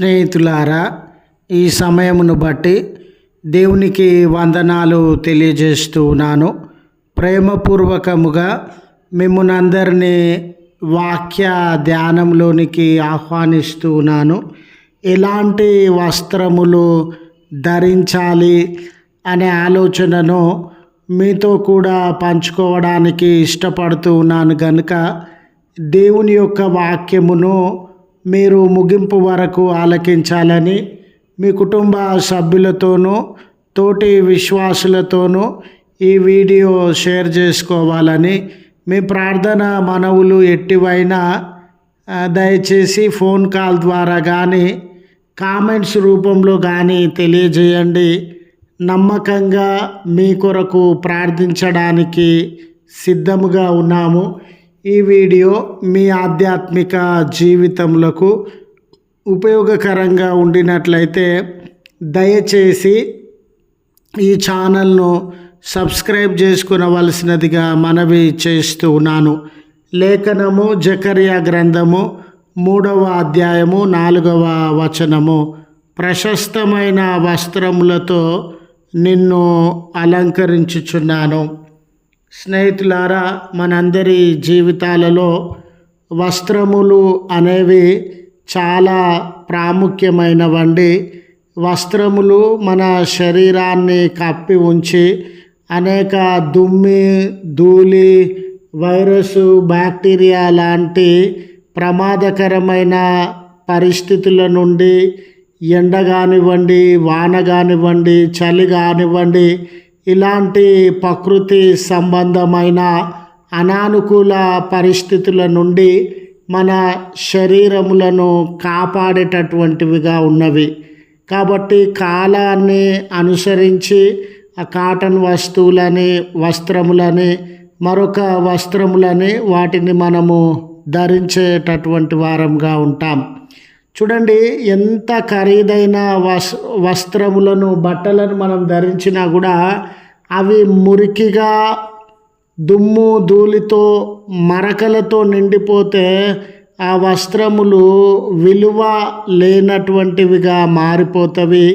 స్నేహితులారా, ఈ సమయమును బట్టి దేవునికి వందనాలు తెలియజేస్తూ ఉన్నాను. ప్రేమపూర్వకముగా మిమ్మల్ని అందరినీ వాక్య ధ్యానంలోనికి ఆహ్వానిస్తూ ఉన్నాను. ఎలాంటి వస్త్రములు ధరించాలి అనే ఆలోచనను మీతో కూడా పంచుకోవడానికి ఇష్టపడుతూ ఉన్నాను కనుక దేవుని యొక్క వాక్యమును మీరు ముగింపు వరకు ఆలకించాలని మీ కుటుంబ సభ్యులతోనూ తోటి విశ్వాసులతోనూ ఈ వీడియో షేర్ చేసుకోవాలని మీ ప్రార్థన మనవులు ఎట్టివైనా దయచేసి ఫోన్ కాల్ ద్వారా కానీ కామెంట్స్ రూపంలో కానీ తెలియజేయండి. నమ్మకంగా మీ కొరకు ప్రార్థించడానికి సిద్ధముగా ఉన్నాము. ఈ వీడియో మీ ఆధ్యాత్మిక జీవితములకు ఉపయోగకరంగా ఉండినట్లయితే దయచేసి ఈ ఛానల్ను సబ్స్క్రైబ్ చేసుకునవలసినదిగా మనవి చేస్తూ ఉన్నాను. లేఖనము జకర్యా గ్రంథము 3వ అధ్యాయము 4వ వచనము. ప్రశస్తమైన వస్త్రములతో నిన్ను అలంకరించుచున్నాను. స్నేహితులారా, మనందరి జీవితాలలో వస్త్రములు అనేవి చాలా ప్రాముఖ్యమైనవండి. వస్త్రములు మన శరీరాన్ని కప్పి ఉంచి అనేక దుమ్మి, ధూళి, వైరస్, బ్యాక్టీరియా లాంటి ప్రమాదకరమైన పరిస్థితుల నుండి ఎండ కానివ్వండి, వాన కానివ్వండి, చలి కానివ్వండి, ఇలాంటి ప్రకృతి సంబంధమైన అనానుకూల పరిస్థితుల నుండి మన శరీరములను కాపాడేటటువంటివిగా ఉన్నవి. కాబట్టి కాలాన్ని అనుసరించి ఆ కాటన్ వస్త్రములని మరొక వస్త్రములని వాటిని మనము ధరించేటటువంటి వారంగా ఉంటాం. చూడండి, ఎంత ఖరీదైన వస్త్రములను, బట్టలను మనం ధరించినా కూడా అవి మురికిగా దుమ్ము, ధూళితో, మరకలతో నిండిపోతే ఆ వస్త్రములు విలువ లేనటువంటివిగా మారిపోతవి.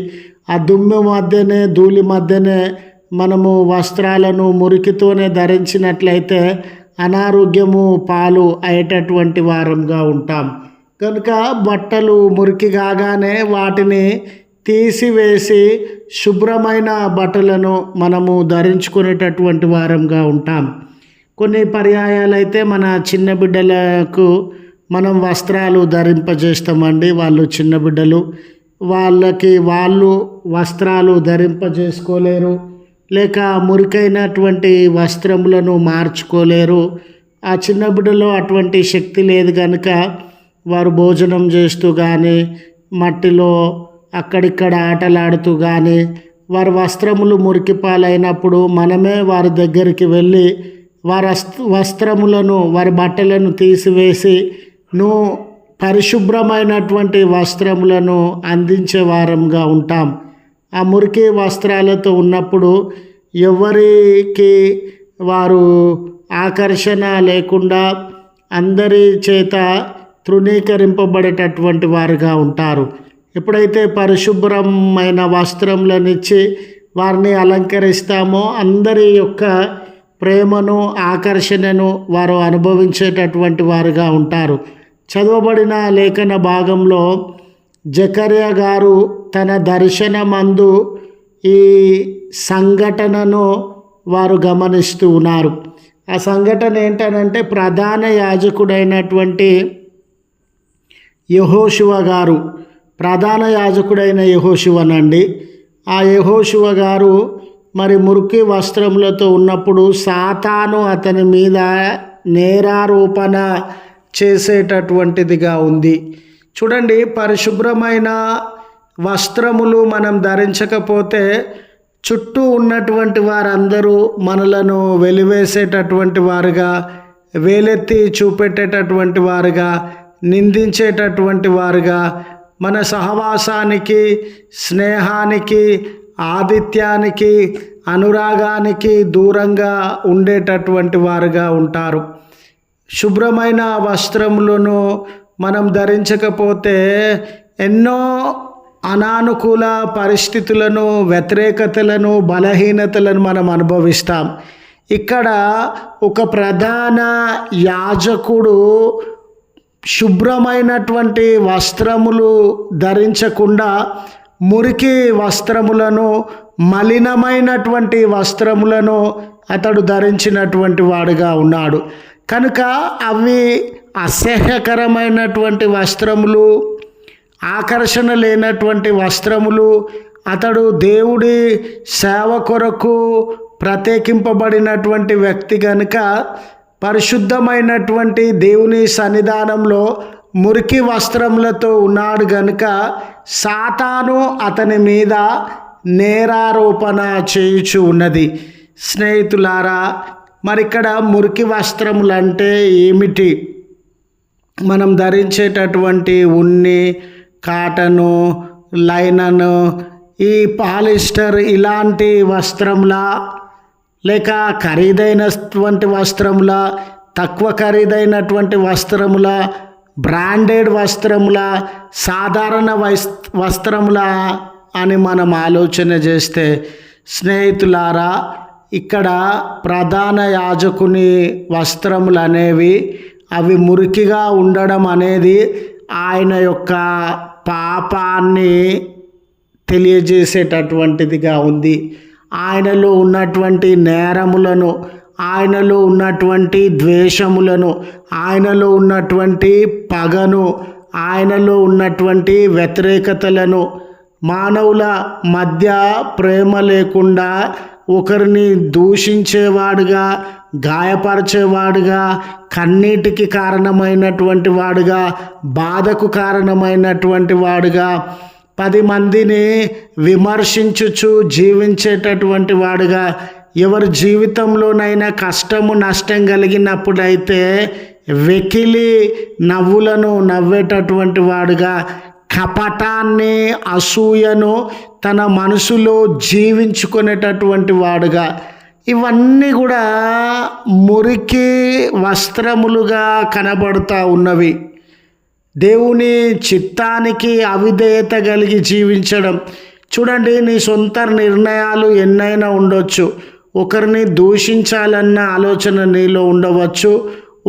ఆ దుమ్ము మధ్యనే, ధూళి మధ్యనే మనము వస్త్రాలను మురికితోనే ధరించినట్లయితే అనారోగ్యము పాలు అయ్యేటటువంటి వారంగా ఉంటాం. కనుక బట్టలు మురికి కాగానే వాటిని తీసివేసి శుభ్రమైన బట్టలను మనము ధరించుకునేటటువంటి వారంగా ఉంటాం. కొన్ని పర్యాయాలైతే మన చిన్న బిడ్డలకు మనం వస్త్రాలు ధరింపజేస్తామండి. వాళ్ళు చిన్న బిడ్డలు, వాళ్ళు వస్త్రాలు ధరింపజేసుకోలేరు, లేక మురికైనటువంటి వస్త్రములను మార్చుకోలేరు. ఆ చిన్న బిడ్డలో అటువంటి శక్తి లేదు కనుక వారు భోజనం చేస్తూ కానీ, మట్టిలో అక్కడిక్కడ ఆటలాడుతూ కానీ, వారి వస్త్రములు మురికి పాలైనప్పుడు మనమే వారి దగ్గరికి వెళ్ళి వారి వస్త్రములను, వారి బట్టలను తీసివేసి పరిశుభ్రమైనటువంటి వస్త్రములను అందించే వారంగా ఉంటాం. ఆ మురికి వస్త్రాలతో ఉన్నప్పుడు ఎవరికి వారు ఆకర్షణ లేకుండా అందరి చేత తృణీకరింపబడేటటువంటి వారుగా ఉంటారు. ఎప్పుడైతే పరిశుభ్రమైన వస్త్రములను ఇచ్చి వారిని అలంకరిస్తామో అందరి యొక్క ప్రేమను, ఆకర్షణను వారు అనుభవించేటటువంటి వారుగా ఉంటారు. చదవబడిన లేఖన భాగంలో జకర్యా గారు తన దర్శనమందు ఈ సంఘటనను వారు గమనిస్తూ ఉన్నారు. ఆ సంఘటన ఏంటనంటే ప్రధాన యాజకుడైనటువంటి యెహోషువ గారు, ప్రధాన యాజకుడైన యెహోషువనండి. ఆ యెహోషువ గారు మరి మురికి వస్త్రములతో ఉన్నప్పుడు సాతాను అతని మీద నేరారోపణ చేసేటటువంటిదిగా ఉంది. చూడండి, పరిశుభ్రమైన వస్త్రములు మనం ధరించకపోతే చుట్టూ ఉన్నటువంటి వారందరూ మనలను వెలివేసేటటువంటి వారుగా, వేలెత్తి చూపెట్టేటటువంటి వారుగా, నిందించేటటువంటి వారుగా, మన సహవాసానికి, స్నేహానికి, ఆతిథ్యానికి, అనురాగానికి దూరంగా ఉండేటటువంటి వారుగా ఉంటారు. శుభ్రమైన వస్త్రములను మనం ధరించకపోతే ఎన్నో అనానుకూల పరిస్థితులను, వ్యతిరేకతలను, బలహీనతలను మనం అనుభవిస్తాం. ఇక్కడ ఒక ప్రధాన యాజకుడు శుభ్రమైనటువంటి వస్త్రములు ధరించకుండా మురికి వస్త్రములను, మలినమైనటువంటి వస్త్రములను అతడు ధరించినటువంటి వాడుగా ఉన్నాడు. కనుక అవి అసహ్యకరమైనటువంటి వస్త్రములు, ఆకర్షణ లేనటువంటి వస్త్రములు. అతడు దేవుడి సేవ కొరకు ప్రత్యేకింపబడినటువంటి వ్యక్తి కనుక పరిశుద్ధమైనటువంటి దేవుని సన్నిధానంలో మురికి వస్త్రములతో ఉన్నాడు గనుక సాతాను అతని మీద నేరారోపణ చేయుచు ఉన్నది. స్నేహితులారా, మరి ఇక్కడ మురికి వస్త్రములు అంటే ఏమిటి? మనం ధరించేటటువంటి ఉన్ని, కాటను, లైనను, ఈ పాలిస్టర్ ఇలాంటి వస్త్రంలా, లేక ఖరీదైనటువంటి వస్త్రములా, తక్కువ ఖరీదైనటువంటి వస్త్రములా, బ్రాండెడ్ వస్త్రములా, సాధారణ వస్త్రములా అని మనం ఆలోచన చేస్తే స్నేహితులారా, ఇక్కడ ప్రధాన యాజకుని వస్త్రములు అనేవి అవి మురికిగా ఉండడం అనేది ఆయన యొక్క పాపాన్ని తెలియజేసేటటువంటిదిగా ఉంది. ఆయనలో ఉన్నటువంటి నేరములను, ఆయనలో ఉన్నటువంటి ద్వేషములను, ఆయనలో ఉన్నటువంటి పగను, ఆయనలో ఉన్నటువంటి వ్యతిరేకతలను, మానవుల మధ్య ప్రేమ లేకుండా ఒకరిని దూషించేవాడుగా, గాయపరిచేవాడుగా, కన్నీటికి కారణమైనటువంటి వాడుగా, బాధకు కారణమైనటువంటి వాడుగా, 10 మందిని విమర్శించుచు జీవించేటటువంటి వాడుగా, ఎవరి జీవితంలోనైనా కష్టము, నష్టం కలిగినప్పుడైతే వెకిలి నవ్వులను నవ్వేటటువంటి వాడుగా, కపటాన్ని, అసూయను తన మనసులో జీవించుకునేటటువంటి వాడుగా, ఇవన్నీ కూడా మురికి వస్త్రములుగా కనబడుతూ ఉన్నవి. దేవుని చిత్తానికి అవిధేయత కలిగి జీవించడం. చూడండి, నీ సొంత నిర్ణయాలు ఎన్నైనా ఉండొచ్చు. ఒకరిని దూషించాలన్న ఆలోచన నీలో ఉండవచ్చు,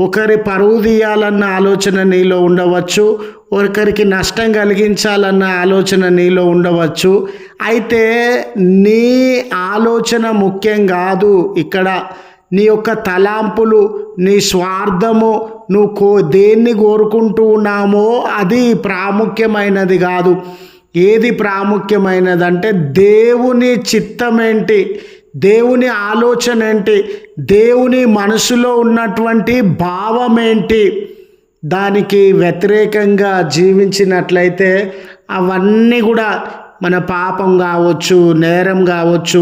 ఒకరి పరువు తీయాలన్న ఆలోచన నీలో ఉండవచ్చు, ఒకరికి నష్టం కలిగించాలన్న ఆలోచన నీలో ఉండవచ్చు. అయితే నీ ఆలోచన ముఖ్యం కాదు. ఇక్కడ నీ యొక్క తలాంపులు, నీ స్వార్థము, నువ్వు దేన్ని కోరుకుంటూ ఉన్నామో అది ప్రాముఖ్యమైనది కాదు. ఏది ప్రాముఖ్యమైనదంటే దేవుని చిత్తం ఏంటి, దేవుని ఆలోచన ఏంటి, దేవుని మనసులో ఉన్నటువంటి భావం ఏంటి. దానికి వ్యతిరేకంగా జీవించినట్లయితే అవన్నీ కూడా మన పాపం కావచ్చు, నేరం కావచ్చు,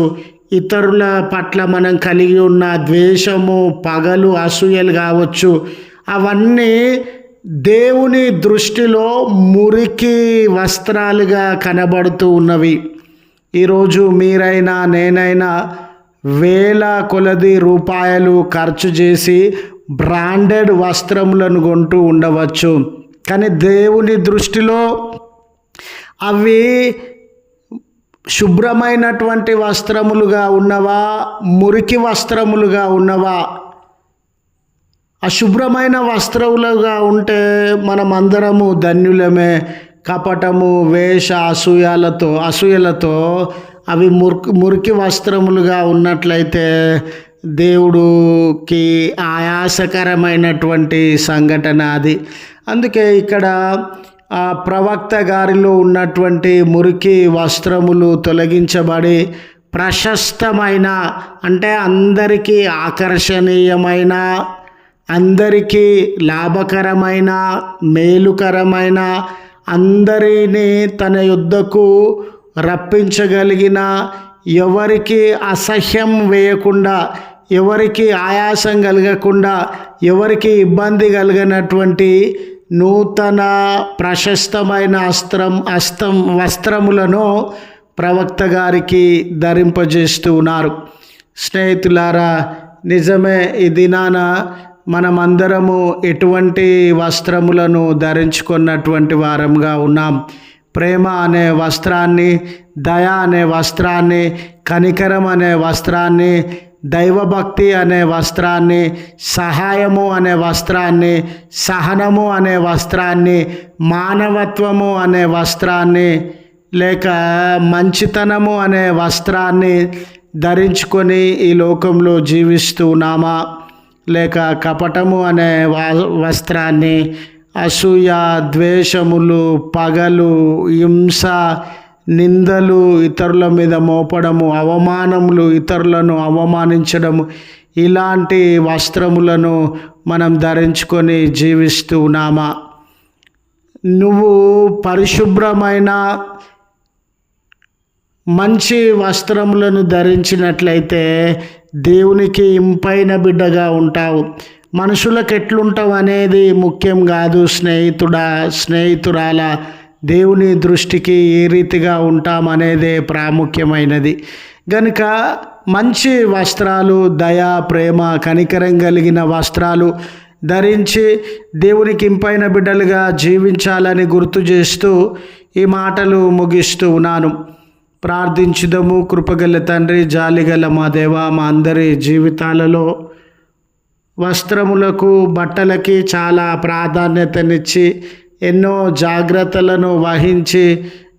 ఇతరుల పట్ల మనం కలిగి ఉన్న ద్వేషము, పగలు, అసూయలు కావచ్చు, అవన్నీ దేవుని దృష్టిలో మురికి వస్త్రాలుగా కనబడుతూ ఉన్నవి. ఈరోజు మీరైనా నేనైనా వేల కొలది రూపాయలు ఖర్చు చేసి బ్రాండెడ్ వస్త్రములను కొంటూ ఉండవచ్చు. కానీ దేవుని దృష్టిలో అవి శుభ్రమైనటువంటి వస్త్రములుగా ఉన్నవా, మురికి వస్త్రములుగా ఉన్నవా? అశుభ్రమైన వస్త్రములుగా ఉంటే మనమందరము ధన్యులమే. కపటము, వేష, అసూయలతో అవి మురికి వస్త్రములుగా ఉన్నట్లయితే దేవుడికి ఆయాసకరమైనటువంటి సంఘటన అది. అందుకే ఇక్కడ ప్రవక్త గారిలో ఉన్నటువంటి మురికి వస్త్రములు తొలగించబడి ప్రశస్తమైన, అంటే అందరికీ ఆకర్షణీయమైన, అందరికీ లాభకరమైన, మేలుకరమైన, అందరినీ తన యుద్ధకు రప్పించగలిగిన, ఎవరికి అసహ్యం వేయకుండా, ఎవరికి ఆయాసం కలగకుండా, ఎవరికి ఇబ్బంది కలిగినటువంటి నూతన ప్రశస్తమైన వస్త్రములను ప్రవక్త గారికి ధరింపజేస్తూ ఉన్నారు. స్నేహితులారా, నిజమే, ఈ దినాన మనమందరము ఎటువంటి వస్త్రములను ధరించుకున్నటువంటి వారంగా ఉన్నాం. ప్రేమ అనే వస్త్రాన్ని, దయ అనే వస్త్రాన్ని, కనికరం అనే వస్త్రాన్ని, దైవభక్తి అనే వస్త్రాన్ని, సహాయము అనే వస్త్రాన్ని, సహనము అనే వస్త్రాన్ని, మానవత్వము అనే వస్త్రాన్ని, లేక మంచితనము అనే వస్త్రాన్ని ధరించుకొని ఈ లోకంలో జీవిస్తున్నామా? లేక కపటము అనే వస్త్రాన్ని, అసూయ, ద్వేషములు, పగలు, హింస, నిందలు ఇతరుల మీద మోపడము, అవమానములు, ఇతరులను అవమానించడము, ఇలాంటి వస్త్రములను మనం ధరించుకొని జీవిస్తున్నామా? నువ్వు పరిశుభ్రమైన మంచి వస్త్రములను ధరించినట్లయితే దేవునికి ఇంపైన బిడ్డగా ఉంటావు. మనుషులకు ఎట్లుంటావు అనేది ముఖ్యం కాదు స్నేహితురాల, దేవుని దృష్టికి ఏ రీతిగా ఉంటామనేదే ప్రాముఖ్యమైనది. గనుక మంచి వస్త్రాలు, దయ, ప్రేమ, కనికరం కలిగిన వస్త్రాలు ధరించి దేవునికి ఇంపైన బిడ్డలుగా జీవించాలని గుర్తు చేస్తూ ఈ మాటలు ముగిస్తూ ఉన్నాను. ప్రార్థించుదము. కృపగల తండ్రి, జాలిగల మా దేవ, మా అందరి జీవితాలలో వస్త్రములకు, బట్టలకి చాలా ప్రాధాన్యతనిచ్చి ఎన్నో జాగ్రత్తలను వహించి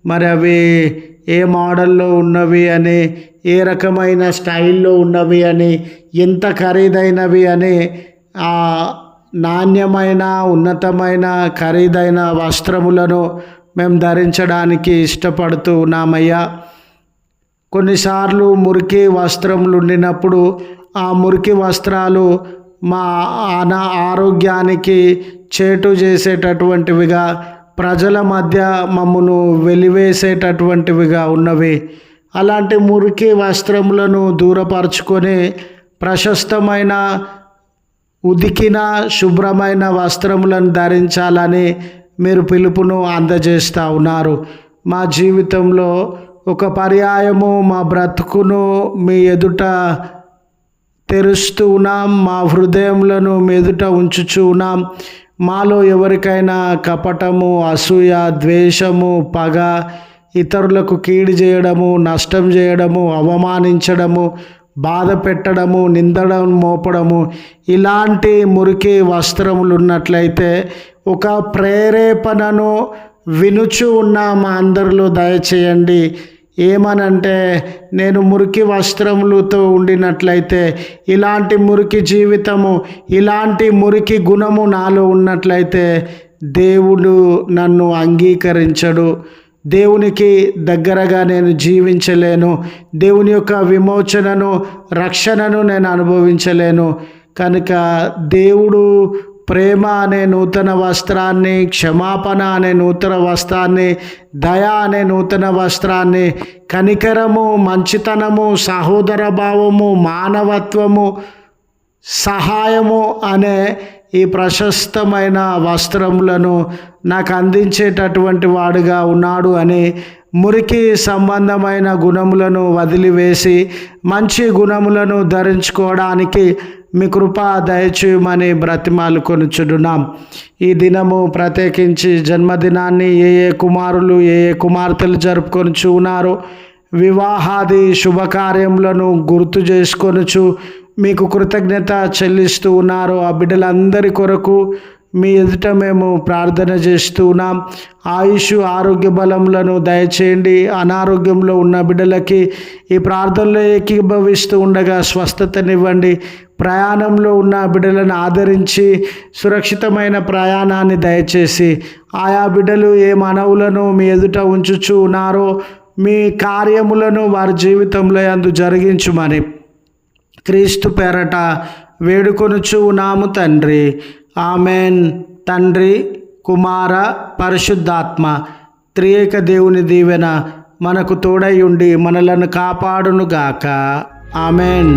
మరి అవి ఏ మోడల్లో ఉన్నవి అని, ఏ రకమైన స్టైల్లో ఉన్నవి అని, ఎంత ఖరీదైనవి అని నాణ్యమైన, ఉన్నతమైన, ఖరీదైన వస్త్రములను మేము ధరించడానికి ఇష్టపడుతూ ఉన్నామయ్యా. కొన్నిసార్లు మురికి వస్త్రములు ఉండినప్పుడు ఆ మురికి వస్త్రాలు మా ఆరోగ్యానికి చేటు చేసేటటువంటివిగా, ప్రజల మధ్య మమ్మను వెలివేసేటటువంటివిగా ఉన్నవి. అలాంటి మురికి వస్త్రములను దూరపరుచుకొని ప్రశస్తమైన, ఉదికిన, శుభ్రమైన వస్త్రములను ధరించాలని మీరు పిలుపును అందజేస్తూ ఉన్నారు. మా జీవితంలో ఒక పర్యాయము మా బ్రతుకును మీ ఎదుట తెరుస్తూ ఉన్నాం. మా హృదయములను మీ ఎదుట ఉంచుచూ ఉన్నాం. మాలో ఎవరికైనా కపటము, అసూయ, ద్వేషము, పగ, ఇతరులకు కీడు చేయడము, నష్టం చేయడము, అవమానించడము, బాధ పెట్టడము, నిందడం, మోపడము, ఇలాంటి మురికి వస్త్రములు ఉన్నట్లయితే ఒక ప్రేరేపణను వినుచు ఉన్న మా అందరిలో దయచేయండి. ఏమనంటే, నేను మురికి వస్త్రములతో ఉండినట్లయితే, ఇలాంటి మురికి జీవితము, ఇలాంటి మురికి గుణము నాలో ఉన్నట్లయితే దేవుడు నన్ను అంగీకరించడు. దేవునికి దగ్గరగా నేను జీవించలేను. దేవుని యొక్క విమోచనను, రక్షణను నేను అనుభవించలేను. కనుక దేవుడు ప్రేమ అనే నూతన వస్త్రాన్ని, క్షమాపణ అనే నూతన వస్త్రాన్ని, దయ అనే నూతన వస్త్రాన్ని, కనికరము, మంచితనము, సహోదర భావము, మానవత్వము, సహాయము అనే ఈ ప్రశస్తమైన వస్త్రములను నాకు అందించేటటువంటి వాడుగా ఉన్నాడు అని మురికి సంబంధమైన గుణములను వదిలివేసి మంచి గుణములను ధరించుకోవడానికి మీ కృప దయచేయమని బ్రతిమాలు కొనుచున్నాం. ఈ దినము ప్రత్యేకించి జన్మదినాన్ని ఏ కుమారులు, ఏ కుమార్తెలు జరుపుకొనుచు ఉన్నారో వివాహాది శుభకార్యములను గుర్తు చేసుకొనుచు మీకు కృతజ్ఞత చెల్లిస్తూ ఉన్నారు. ఆ బిడ్డలందరి కొరకు మీ ఎదుట మేము ప్రార్థన చేస్తూ ఉన్నాం. ఆయుష్, ఆరోగ్య బలములను దయచేయండి. అనారోగ్యంలో ఉన్న బిడ్డలకి ఈ ప్రార్థనలో ఏకీభవిస్తూ ఉండగా స్వస్థతనివ్వండి. ప్రయాణంలో ఉన్న బిడ్డలను ఆదరించి సురక్షితమైన ప్రయాణాన్ని దయచేసి ఆయా బిడ్డలు ఏ మనవులను మీ ఎదుట ఉంచుచూ ఉన్నారో మీ కార్యములను వారి జీవితంలో అందు జరిగించుమని క్రీస్తు పేరట వేడుకొనుచు ఉన్నాము తండ్రి. ఆమెన్. తండ్రి, కుమార, పరిశుద్ధాత్మ త్రియేక దేవుని దీవెన మనకు తోడై ఉండి మనలను కాపాడునుగాక. ఆమెన్.